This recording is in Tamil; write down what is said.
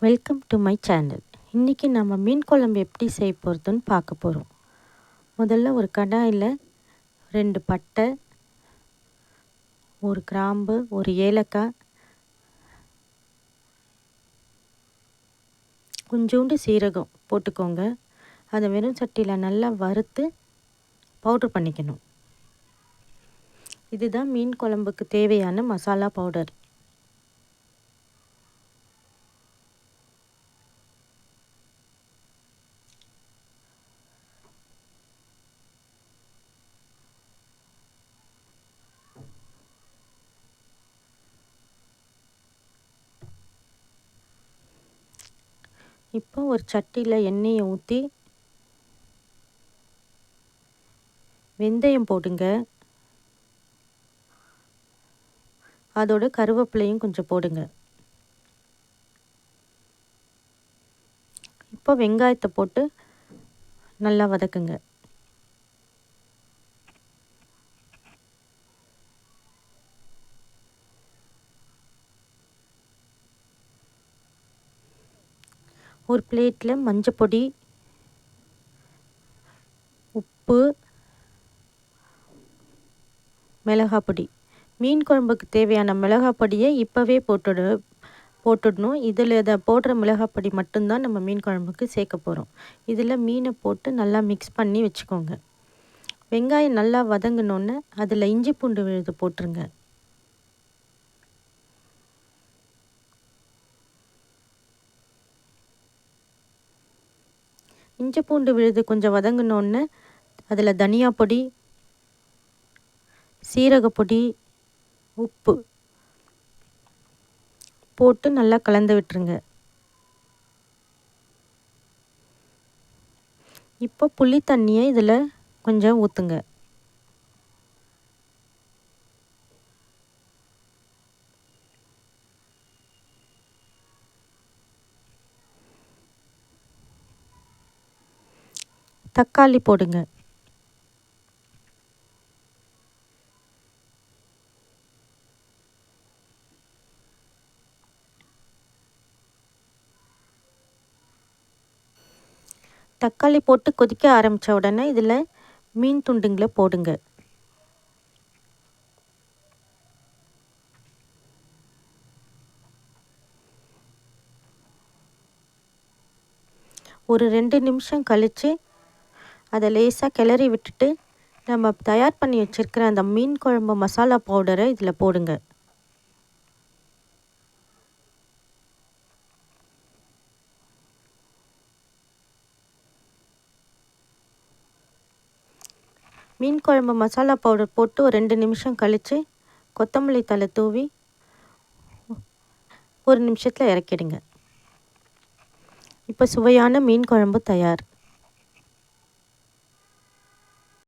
Welcome to my channel. இன்றைக்கி நம்ம மீன் குழம்பு எப்படி செய்ய போகிறதுன்னு பார்க்க போகிறோம். முதல்ல ஒரு கடாயில் 2 பட்டை, ஒரு கிராம்பு, ஒரு ஏலக்காய், கொஞ்சோண்டு சீரகம் போட்டுக்கோங்க. அதை வெறும் சட்டியில் நல்லா வறுத்து பவுட்ரு பண்ணிக்கணும். இதுதான் மீன் குழம்புக்கு தேவையான மசாலா பவுடர். இப்போ ஒரு சட்டியில் எண்ணெயை ஊற்றி வெந்தயம் போடுங்க. அதோட கருவேப்பிலையும் கொஞ்சம் போடுங்க. இப்போ வெங்காயத்தை போட்டு நல்லா வதக்குங்க. ஒரு பிளேட்டில் மஞ்சப்பொடி, உப்பு, மிளகாய், மீன் குழம்புக்கு தேவையான மிளகாய் பொடியை இப்போவே போட்டுடணும். இதில் இதை போடுற மிளகாய் பொடி மட்டும்தான் நம்ம மீன் குழம்புக்கு சேர்க்க போகிறோம். இதில் மீனை போட்டு நல்லா மிக்ஸ் பண்ணி வச்சுக்கோங்க. வெங்காயம் நல்லா வதங்கினோன்னே அதில் இஞ்சி பூண்டு விழுது போட்டுருங்க. இஞ்சி பூண்டு விழுது கொஞ்சம் வதங்கினோன்னே அதில் தனியா பொடி, சீரகப்பொடி, உப்பு போட்டு நல்லா கலந்து விட்டுருங்க. இப்போ புளி தண்ணியை இதில் கொஞ்சம் ஊற்றுங்க. தக்காளி போடுங்க. தக்காளி போட்டு கொதிக்க ஆரம்பித்த உடனே இதில் மீன் துண்டுங்களை போடுங்க. ஒரு 2 நிமிஷம் கழித்து அதை லேசாக கிளறி விட்டுட்டு நம்ம தயார் பண்ணி வச்சுருக்கிற அந்த மீன் குழம்பு மசாலா பவுடரை இதில் போடுங்க. மீன் குழம்பு மசாலா பவுடர் போட்டு ஒரு 2 நிமிஷம் கழித்து கொத்தமல்லி தழை தூவி 1 நிமிஷத்தில் இறக்கிடுங்க. இப்போ சுவையான மீன் குழம்பு தயார்.